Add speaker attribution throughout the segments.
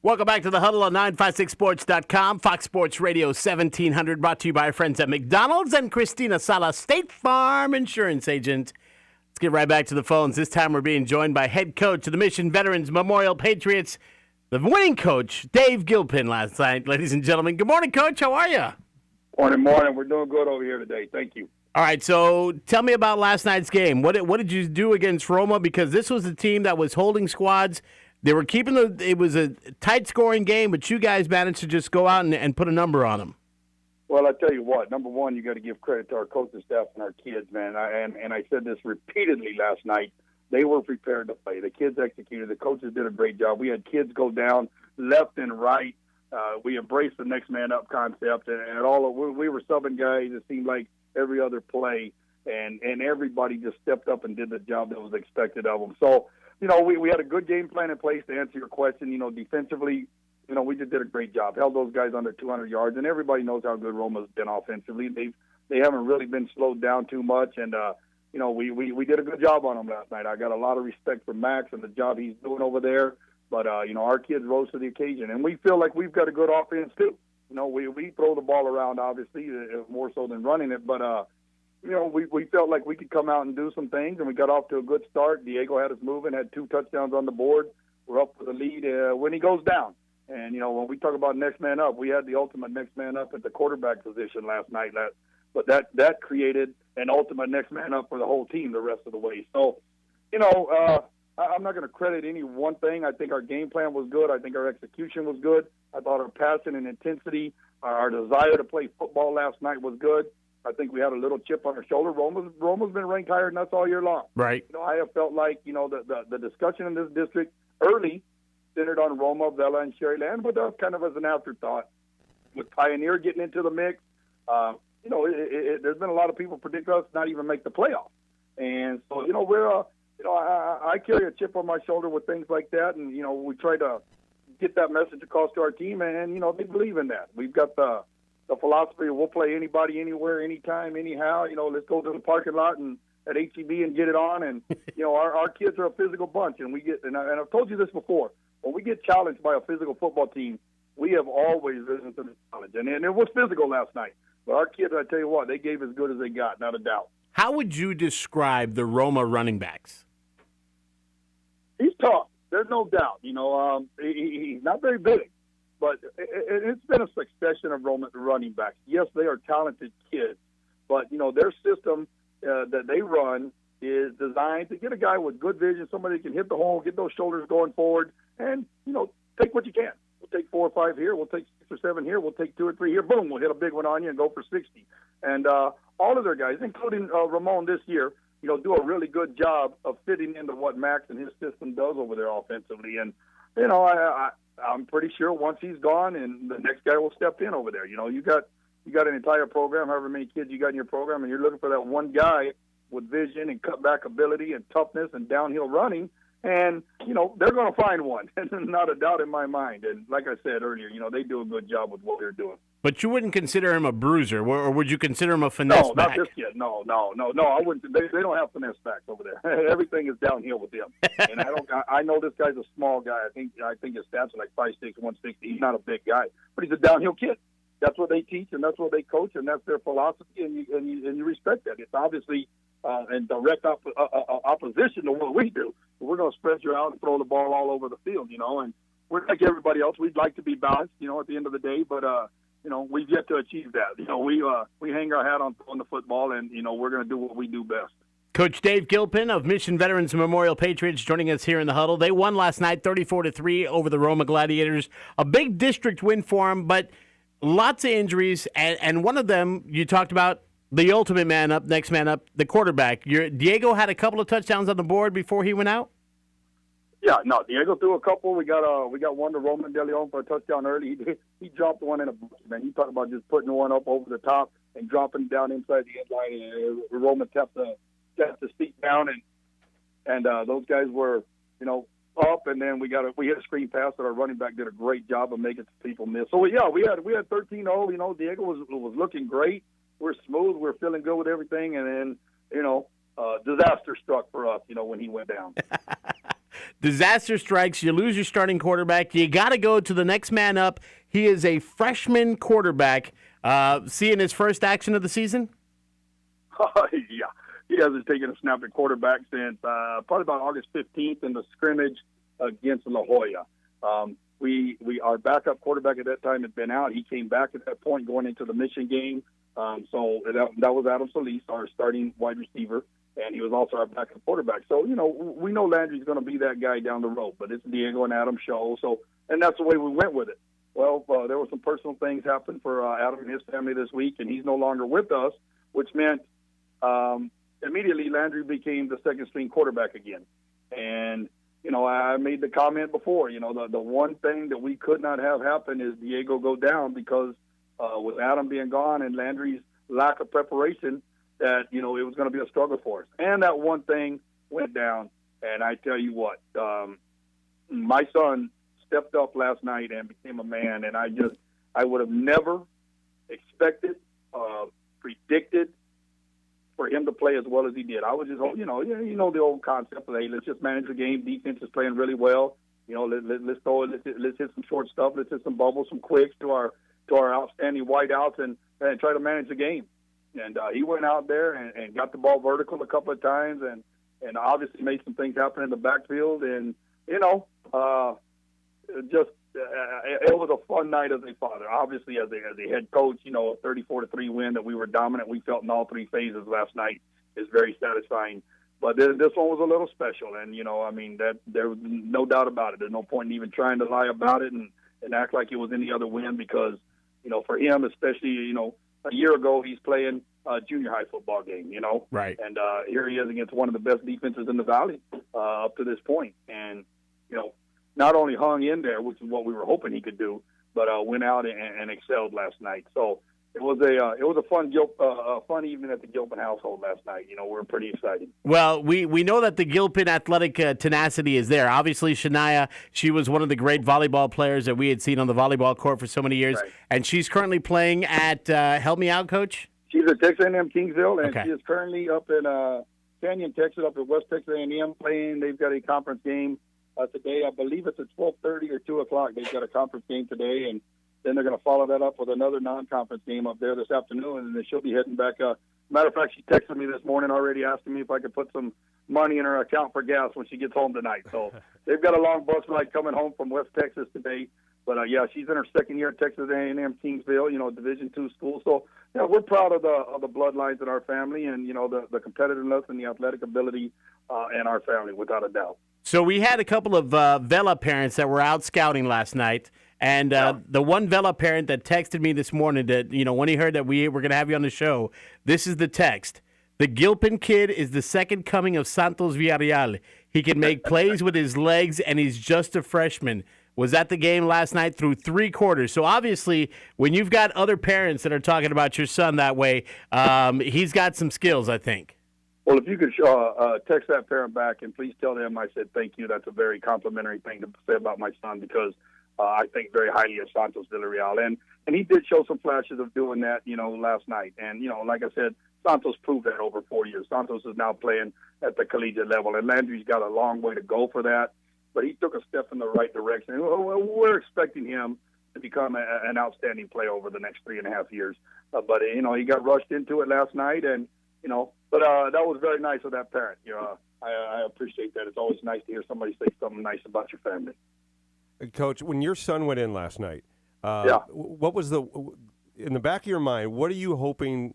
Speaker 1: Welcome back to the Huddle on 956sports.com, Fox Sports Radio 1700, brought to you by our friends at McDonald's and Christina Sala, State Farm Insurance Agent. Let's get right back to the phones. This time we're being joined by head coach of the Mission Veterans Memorial Patriots, the winning coach, Dave Gilpin, last night. Ladies and gentlemen, good morning, Coach. How are you?
Speaker 2: Morning. We're doing good over here today. Thank you.
Speaker 1: All right, so tell me about last night's game. What did you do against Roma? Because this was a team that was holding squads. They were keeping it was a tight scoring game, but you guys managed to just go out and put a number on them.
Speaker 2: Well, I tell you what, number one, you got to give credit to our coaching staff and our kids, man. And I said this repeatedly last night. They were prepared to play. The kids executed. The coaches did a great job. We had kids go down left and right. We embraced the next man up concept, and we were subbing guys. It seemed like every other play, and everybody just stepped up and did the job that was expected of them. So, we had a good game plan in place to answer your question. Defensively, we just did a great job. Held those guys under 200 yards, and everybody knows how good Roma's been offensively. They haven't really been slowed down too much, and we did a good job on them last night. I got a lot of respect for Max and the job he's doing over there. But our kids rose to the occasion, and we feel like we've got a good offense too. We throw the ball around, obviously, more so than running it, but we felt like we could come out and do some things, and we got off to a good start. Diego had us moving, had 2 touchdowns on the board. We're up for the lead when he goes down. And, when we talk about next man up, we had the ultimate next man up at the quarterback position last night. But that created an ultimate next man up for the whole team the rest of the way. So, I'm not going to credit any one thing. I think our game plan was good. I think our execution was good. I thought our passion and intensity, our desire to play football last night was good. I think we had a little chip on our shoulder. Roma's been ranked higher than us all year long.
Speaker 1: Right.
Speaker 2: I have felt like, the discussion in this district early centered on Roma, Vela, and Sherryland, but that was kind of as an afterthought. With Pioneer getting into the mix, there's been a lot of people predict us not even make the playoffs. And so, we're I carry a chip on my shoulder with things like that, and, we try to get that message across to our team, and, they believe in that. We've got the philosophy of we'll play anybody, anywhere, anytime, anyhow. Let's go to the parking lot and at HEB and get it on. And, our kids are a physical bunch, and and I've told you this before, when we get challenged by a physical football team, we have always risen to the challenge. And it was physical last night. But our kids, I tell you what, they gave as good as they got, not a doubt.
Speaker 1: How would you describe the Roma running backs?
Speaker 2: He's tough. There's no doubt. He's not very big, but it's been a succession of running backs. Yes, they are talented kids, but, their system that they run is designed to get a guy with good vision, somebody that can hit the hole, get those shoulders going forward, and, take what you can. We'll take 4 or 5 here. We'll take 6 or 7 here. We'll take 2 or 3 here. Boom, we'll hit a big one on you and go for 60. And all of their guys, including Ramon this year, do a really good job of fitting into what Max and his system does over there offensively. And, I'm pretty sure once he's gone and the next guy will step in over there. You got an entire program, however many kids you got in your program, and you're looking for that one guy with vision and cutback ability and toughness and downhill running. And, they're going to find one, not a doubt in my mind. And like I said earlier, they do a good job with what they're doing.
Speaker 1: But you wouldn't consider him a bruiser, or would you consider him a finesse back?
Speaker 2: No, not this kid. No. I wouldn't. They don't have finesse backs over there. Everything is downhill with them. And I know this guy's a small guy. I think his stats are like 5'6", 160. He's not a big guy, but he's a downhill kid. That's what they teach, and that's what they coach, and that's their philosophy, and you respect that. It's obviously in direct opposition to what we do. We're going to spread you out and throw the ball all over the field, and we're like everybody else. We'd like to be balanced, at the end of the day, but we've yet to achieve that. We hang our hat on throwing the football, and we're going to do what we do best.
Speaker 1: Coach Dave Gilpin of Mission Veterans Memorial Patriots joining us here in the Huddle. They won last night 34-3 over the Roma Gladiators. A big district win for them, but lots of injuries, and one of them you talked about, the ultimate man up, next man up, the quarterback. Diego had a couple of touchdowns on the board before he went out?
Speaker 2: Yeah, no, Diego threw a couple. We got one to Roman De Leon for a touchdown early. He dropped one in a bucket, man. You talk about just putting one up over the top and dropping down inside the end line. And Roman tapped the seat down, and those guys were, up, and then we hit a screen pass that our running back did a great job of making people miss. So yeah, we had 13-0. Diego was looking great. We're smooth. We're feeling good with everything, and then disaster struck for us. When he went down.
Speaker 1: disaster strikes, you lose your starting quarterback, you got to go to the next man up. He is a freshman quarterback. Seeing his first action of the season?
Speaker 2: Yeah. He hasn't taken a snap at quarterback since probably about August 15th in the scrimmage against La Jolla. Our backup quarterback at that time had been out. He came back at that point going into the Mission game. So that was Adam Solis, our starting wide receiver, and he was also our backup quarterback. So, we know Landry's going to be that guy down the road, but it's Diego and Adam's show. So, and that's the way we went with it. Well, there were some personal things happen for Adam and his family this week, and he's no longer with us, which meant immediately Landry became the second-string quarterback again. And, I made the comment before, the one thing that we could not have happen is Diego go down because with Adam being gone and Landry's lack of preparation, that, it was going to be a struggle for us. And that one thing went down, and I tell you what, my son stepped up last night and became a man, and I would have never expected, predicted for him to play as well as he did. I was just, the old concept of, hey, let's just manage the game. Defense is playing really well. Let's throw it. Let's hit some short stuff. Let's hit some bubbles, some quicks to our outstanding wideouts and try to manage the game. And he went out there and got the ball vertical a couple of times and obviously made some things happen in the backfield. And, it was a fun night as a father. Obviously, as a head coach, a 34-3 win that we were dominant. We felt in all three phases last night is very satisfying. But this one was a little special, and that there was no doubt about it. There's no point in even trying to lie about it and act like it was any other win because for him, especially a year ago, he's playing a junior high football game.
Speaker 1: Right.
Speaker 2: And here he is against one of the best defenses in the Valley up to this point, and not only hung in there, which is what we were hoping he could do, but went out and excelled last night. So it was a fun evening at the Gilpin household last night. We were pretty excited.
Speaker 1: Well, we know that the Gilpin athletic tenacity is there. Obviously, Shania, she was one of the great volleyball players that we had seen on the volleyball court for so many years,
Speaker 2: right.
Speaker 1: And she's currently playing at help me out, Coach.
Speaker 2: She's at Texas A&M Kingsville, and
Speaker 1: okay.
Speaker 2: She is currently up in Canyon, Texas, up at West Texas A&M playing. They've got a conference game today. I believe it's at 12:30 or 2 o'clock. They've got a conference game today, and then they're going to follow that up with another non-conference game up there this afternoon, and then she'll be heading back. Matter of fact, she texted me this morning already asking me if I could put some money in her account for gas when she gets home tonight. So they've got a long bus ride coming home from West Texas today. But, yeah, she's in her second year at Texas A&M Kingsville, Division II school. So, we're proud of the bloodlines in our family and, the competitiveness and the athletic ability in our family, without a doubt.
Speaker 1: So we had a couple of Vela parents that were out scouting last night, and the one Vela parent that texted me this morning that, when he heard that we were going to have you on the show, this is the text. The Gilpin kid is the second coming of Santos Villarreal. He can make plays with his legs, and he's just a freshman. Was at the game last night through 3 quarters. So obviously, when you've got other parents that are talking about your son that way, he's got some skills, I think.
Speaker 2: Well, if you could text that parent back and please tell them I said thank you. That's a very complimentary thing to say about my son because I think very highly of Santos Villarreal. And he did show some flashes of doing that, last night. And, like I said, Santos proved that over 4 years. Santos is now playing at the collegiate level, and Landry's got a long way to go for that. But he took a step in the right direction. We're expecting him to become an outstanding player over the next 3.5 years. But, he got rushed into it last night, and, but that was very nice of that parent. I appreciate that. It's always nice to hear somebody say something nice about your family.
Speaker 3: Coach, when your son went in last night, what was in the back of your mind, what are you hoping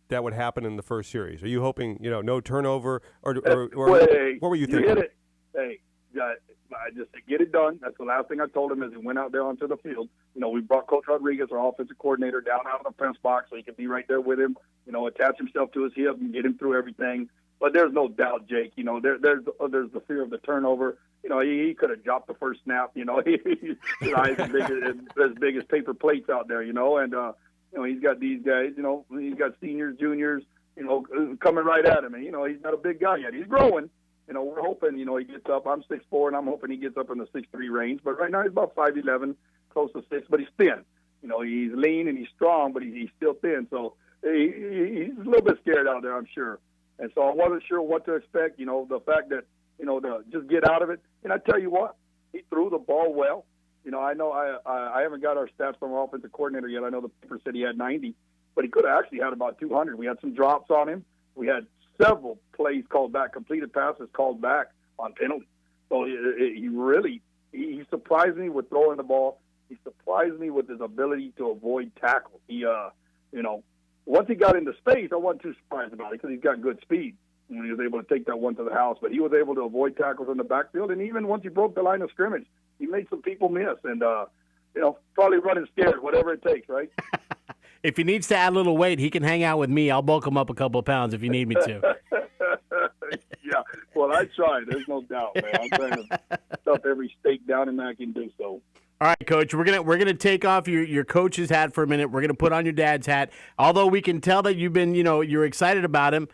Speaker 3: that would happen in the first series? Are you hoping, no turnover, or what were you thinking?
Speaker 2: You hit it. Hey, I just said, get it done. That's the last thing I told him as he went out there onto the field. We brought Coach Rodriguez, our offensive coordinator, down out of the press box so he could be right there with him, attach himself to his hip and get him through everything. But there's no doubt, Jake, there's the fear of the turnover. He could have dropped the first snap, his eyes as big as paper plates out there, and, he's got these guys, he's got seniors, juniors, coming right at him. And, he's not a big guy yet. He's growing. We're hoping, he gets up. I'm 6'4", and I'm hoping he gets up in the 6'3" range. But right now he's about 5'11", close to 6. But he's thin. He's lean and he's strong, but he's still thin. So he's a little bit scared out there, I'm sure. And so I wasn't sure what to expect. The fact that to just get out of it. And I tell you what, he threw the ball well. I know I haven't got our stats from our offensive coordinator yet. I know the paper said he had 90, but he could have actually had about 200. We had some drops on him. We had several plays called back, completed passes called back on penalty. So he surprised me with throwing the ball. He surprised me with his ability to avoid tackle. He, once he got into space, I wasn't too surprised about it because he's got good speed. And he was able to take that one to the house. But he was able to avoid tackles in the backfield. And even once he broke the line of scrimmage, he made some people miss. And, probably running scared, whatever it takes, right?
Speaker 1: If he needs to add a little weight, he can hang out with me. I'll bulk him up a couple of pounds if you need me to.
Speaker 2: Yeah, well, I tried. There's no doubt, man. I'm trying to stuff every steak down and I can do so.
Speaker 1: All right, Coach, we're gonna take off your coach's hat for a minute. We're gonna put on your dad's hat. Although we can tell that you've been, you're excited about him.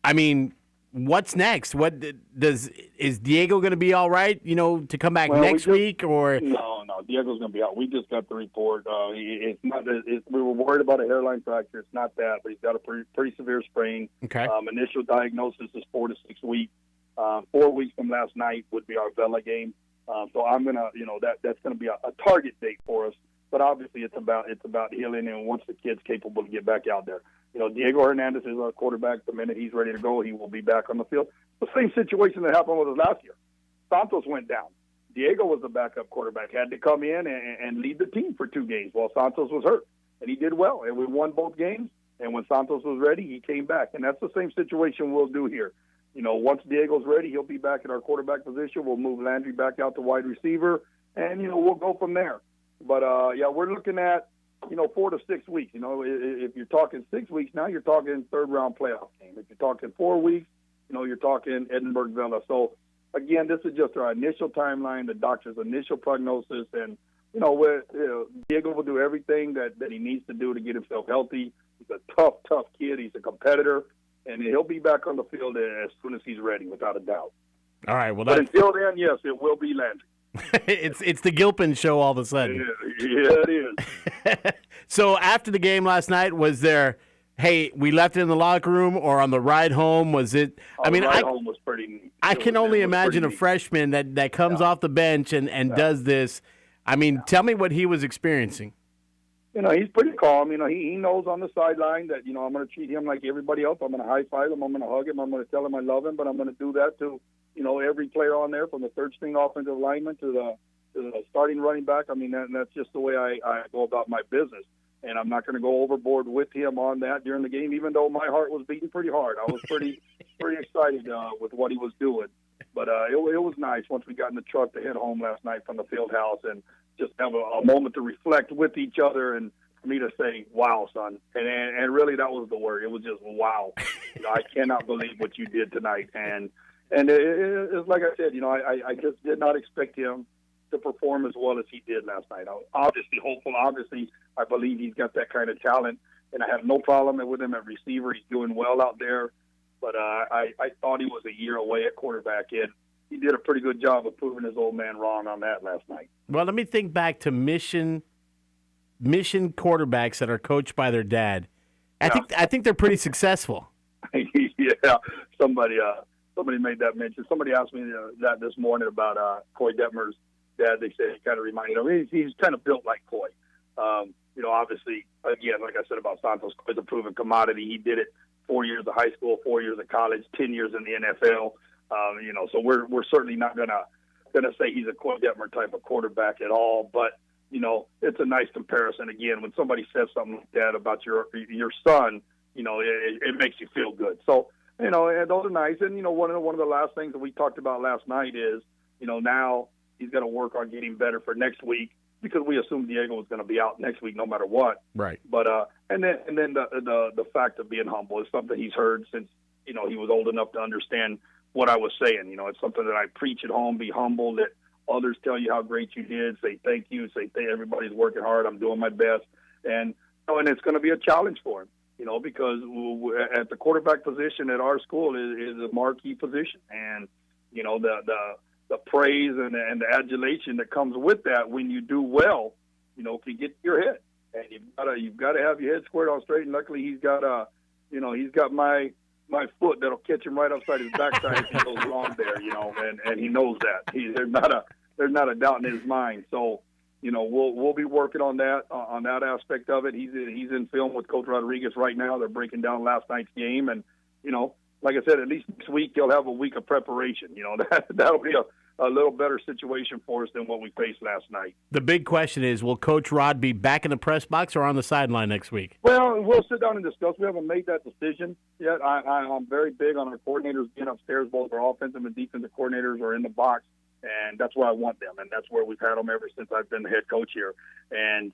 Speaker 1: I mean, what's next? Is Diego going to be all right? To come back next week or
Speaker 2: no? Diego's going to be out. We just got the report. We were worried about a hairline fracture. It's not that, but he's got a pretty severe sprain.
Speaker 1: Okay.
Speaker 2: Initial diagnosis is 4 to 6 weeks. 4 weeks from last night would be our Vela game. So I'm gonna, that's going to be a target date for us. But obviously, it's about healing, and once the kid's capable to get back out there. Diego Hernandez is our quarterback. The minute he's ready to go, he will be back on the field. The same situation that happened with us last year. Santos went down. Diego was the backup quarterback, had to come in and lead the team for 2 games while Santos was hurt. And he did well, and we won both games. And when Santos was ready, he came back. And that's the same situation we'll do here. Once Diego's ready, he'll be back at our quarterback position. We'll move Landry back out to wide receiver, and, we'll go from there. But, we're looking at, 4 to 6 weeks. If you're talking 6 weeks now, you're talking third-round playoff game. If you're talking 4 weeks, you're talking Edinburgh Vela. So, again, this is just our initial timeline, the doctor's initial prognosis. And, Diego will do everything that he needs to do to get himself healthy. He's a tough kid. He's a competitor. And he'll be back on the field as soon as he's ready, without a doubt.
Speaker 1: All right. Well,
Speaker 2: but until then, yes, it will be Landry.
Speaker 1: It's the Gilpin show all of a sudden.
Speaker 2: Yeah, it is.
Speaker 1: So after the game last night, was there, hey, we left it in the locker room, or on the ride home, was it?
Speaker 2: The ride home was pretty neat.
Speaker 1: I can only imagine a freshman that comes off the bench and does this. I mean, tell me what he was experiencing.
Speaker 2: He's pretty calm. He knows on the sideline that, I'm going to treat him like everybody else. I'm going to high-five him. I'm going to hug him. I'm going to tell him I love him, but I'm going to do that to, every player on there, from the third-string offensive lineman to the starting running back. I mean, that's just the way I go about my business. And I'm not going to go overboard with him on that during the game, even though my heart was beating pretty hard. I was pretty excited with what he was doing. But it was nice once we got in the truck to head home last night from the field house and just have a moment to reflect with each other, and for me to say, wow, son. And really that was the word. It was just, wow. I cannot believe what you did tonight. And it's like I said, I just did not expect him to perform as well as he did last night. I was obviously hopeful. Obviously, I believe he's got that kind of talent, and I have no problem with him at receiver. He's doing well out there. But I thought he was a year away at quarterback, and he did a pretty good job of proving his old man wrong on that last night.
Speaker 1: Well, let me think back to mission quarterbacks that are coached by their dad. I think they're pretty successful.
Speaker 2: Yeah, somebody made that mention. Somebody asked me that this morning about Coy Detmer's dad. They said he kind of reminded him. He's kind of built like Coy. Obviously, again, like I said about Santos, Coy's a proven commodity. He did it 4 years of high school, 4 years of college, 10 years in the NFL. So we're certainly not gonna say he's a Coy Detmer type of quarterback at all. But it's a nice comparison. Again, when somebody says something like that about your son, it makes you feel good. So and those are nice. And one of the last things that we talked about last night is now he's got to work on getting better for next week, because we assumed Diego was going to be out next week no matter what.
Speaker 1: Right.
Speaker 2: But and then the fact of being humble is something he's heard since he was old enough to understand what I was saying. It's something that I preach at home. Be humble. Let others tell you how great you did. Say thank you. Say everybody's working hard. I'm doing my best. And and it's going to be a challenge for him. Because at the quarterback position at our school is a marquee position, and the praise and the adulation that comes with that when you do well, can get to your head, and you've got to have your head squared on straight. And luckily, he's got my my foot that'll catch him right upside his backside if he goes wrong there, and he knows that. There's not a doubt in his mind. So, we'll be working on that aspect of it. He's in film with Coach Rodriguez right now. They're breaking down last night's game, and like I said, at least next week he'll have a week of preparation. That'll be a little better situation for us than what we faced last night.
Speaker 1: The big question is, will Coach Rod be back in the press box or on the sideline next week?
Speaker 2: Well, we'll sit down and discuss. We haven't made that decision yet. I'm very big on our coordinators being upstairs. Both our offensive and defensive coordinators are in the box, and that's where I want them, and that's where we've had them ever since I've been the head coach here. And,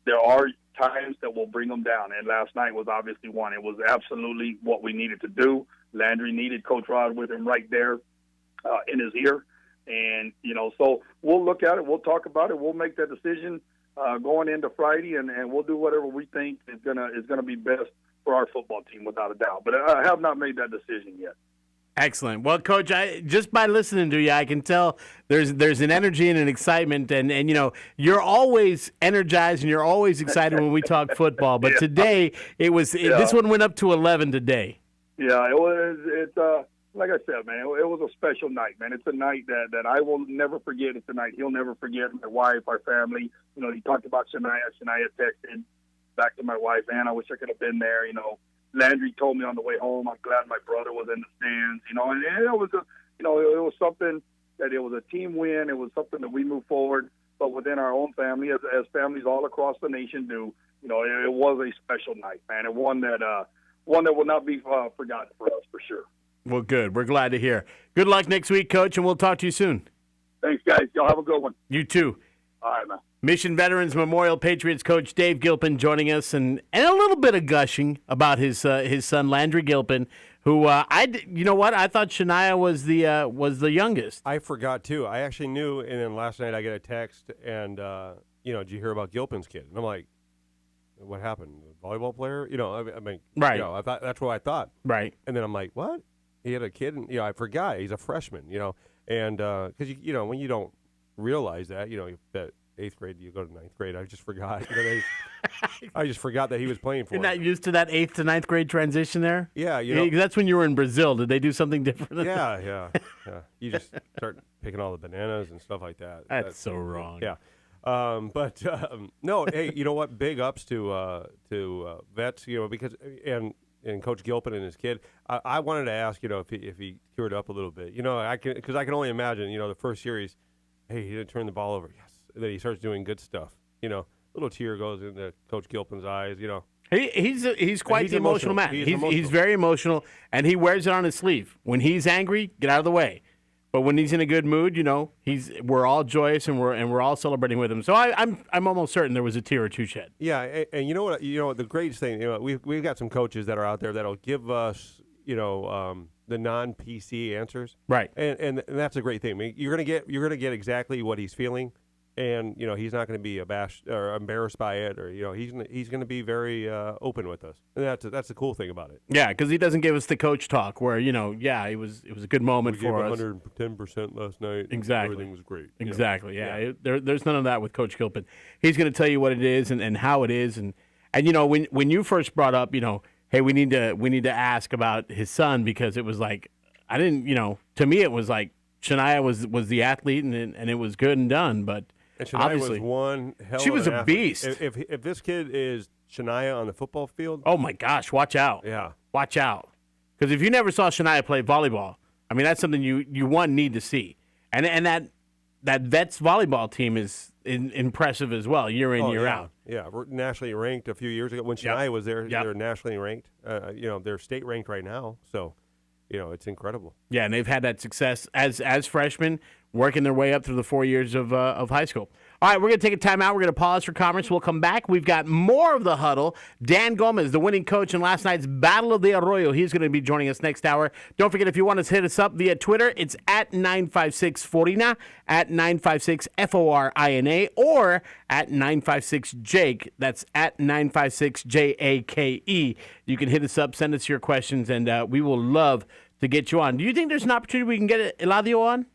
Speaker 2: there are times that we'll bring them down, and last night was obviously one. It was absolutely what we needed to do. Landry needed Coach Rod with him right there in his ear. And, so we'll look at it. We'll talk about it. We'll make that decision going into Friday, and we'll do whatever we think is gonna be best for our football team, without a doubt. But I have not made that decision yet.
Speaker 1: Excellent. Well, Coach, just by listening to you, I can tell there's an energy and an excitement, and you're always energized and you're always excited when we talk football. But today this one went up to 11 today.
Speaker 2: Yeah, it was. It's like I said, man, it was a special night, man. It's a night that I will never forget. It's a night he'll never forget. My wife, our family. He talked about Shania. Shania texted back to my wife, man, I wish I could have been there. Landry told me on the way home, I'm glad my brother was in the stands. And it was it was something that it was a team win. It was something that we moved forward, but within our own family, as families all across the nation do. It was a special night, man, and one that will not be forgotten for us for sure.
Speaker 1: Well, good. We're glad to hear. Good luck next week, Coach, and we'll talk to you soon.
Speaker 2: Thanks, guys. Y'all have a good one.
Speaker 1: You too.
Speaker 2: All right, man.
Speaker 1: Mission Veterans Memorial Patriots coach Dave Gilpin joining us, and a little bit of gushing about his son Landry Gilpin, who I thought Shania was the youngest.
Speaker 3: I forgot too. I actually knew, and then last night I get a text, and did you hear about Gilpin's kid? And I'm like, what happened? A volleyball player? I mean,
Speaker 1: right?
Speaker 3: I thought that's what I thought.
Speaker 1: Right.
Speaker 3: And then I'm like, what? He had a kid, and I forgot he's a freshman. And because when you don't realize that, that 8th grade, you go to 9th grade. I just forgot. I just forgot that he was playing for.
Speaker 1: You're not used to that 8th to 9th grade transition there.
Speaker 3: Yeah,
Speaker 1: that's when you were in Brazil. Did they do something different?
Speaker 3: Yeah. You just start picking all the bananas and stuff like that.
Speaker 1: That's so wrong.
Speaker 3: Yeah, no. Hey, you know what? Big ups to vets. Because and Coach Gilpin and his kid. I wanted to ask, if he cured up a little bit. Because I can only imagine. The first series, hey, he didn't turn the ball over. Yes. Then he starts doing good stuff. Little tear goes into Coach Gilpin's eyes.
Speaker 1: He's quite the emotional man. He's very emotional, and he wears it on his sleeve. When he's angry, get out of the way. But when he's in a good mood, we're all joyous and we're all celebrating with him. So I'm almost certain there was a tear or two shed.
Speaker 3: Yeah, and you know what? The greatest thing. We've got some coaches that are out there that'll give us the non-PC answers.
Speaker 1: Right.
Speaker 3: And that's a great thing. I mean, you're gonna get exactly what he's feeling. And he's not going to be abashed or embarrassed by it, or he's going to be very open with us, and that's the cool thing about it.
Speaker 1: Yeah, because he doesn't give us the coach talk where it was a good moment for us.
Speaker 3: 110% last night.
Speaker 1: Exactly,
Speaker 3: everything was great.
Speaker 1: Exactly, yeah. There's none of that with Coach Gilpin. He's going to tell you what it is and how it is, and when you first brought up, hey, we need to ask about his son, because it was like I didn't, to me it was like Shania was the athlete and it was good and done, but.
Speaker 3: And Shania was one hell
Speaker 1: she
Speaker 3: of
Speaker 1: was
Speaker 3: an
Speaker 1: a
Speaker 3: athlete.
Speaker 1: beast.
Speaker 3: If this kid is Shania on the football field,
Speaker 1: oh my gosh, watch out!
Speaker 3: Yeah,
Speaker 1: watch out, because if you never saw Shania play volleyball, I mean that's something you need to see, and that Vets volleyball team is impressive as well, year in year out.
Speaker 3: Yeah, we're nationally ranked a few years ago when Shania was there. They're nationally ranked. They're state ranked right now, so it's incredible. Yeah,
Speaker 1: and they've had that success as freshmen, working their way up through the 4 years of high school. All right, we're going to take a timeout. We're going to pause for commerce. We'll come back. We've got more of the Huddle. Dan Gomez, the winning coach in last night's Battle of the Arroyo. He's going to be joining us next hour. Don't forget, if you want to hit us up via Twitter, it's at 956forina, at 956FORINA, or at 956Jake. That's at 956JAKE. You can hit us up, send us your questions, and we will love to get you on. Do you think there's an opportunity we can get Eladio on?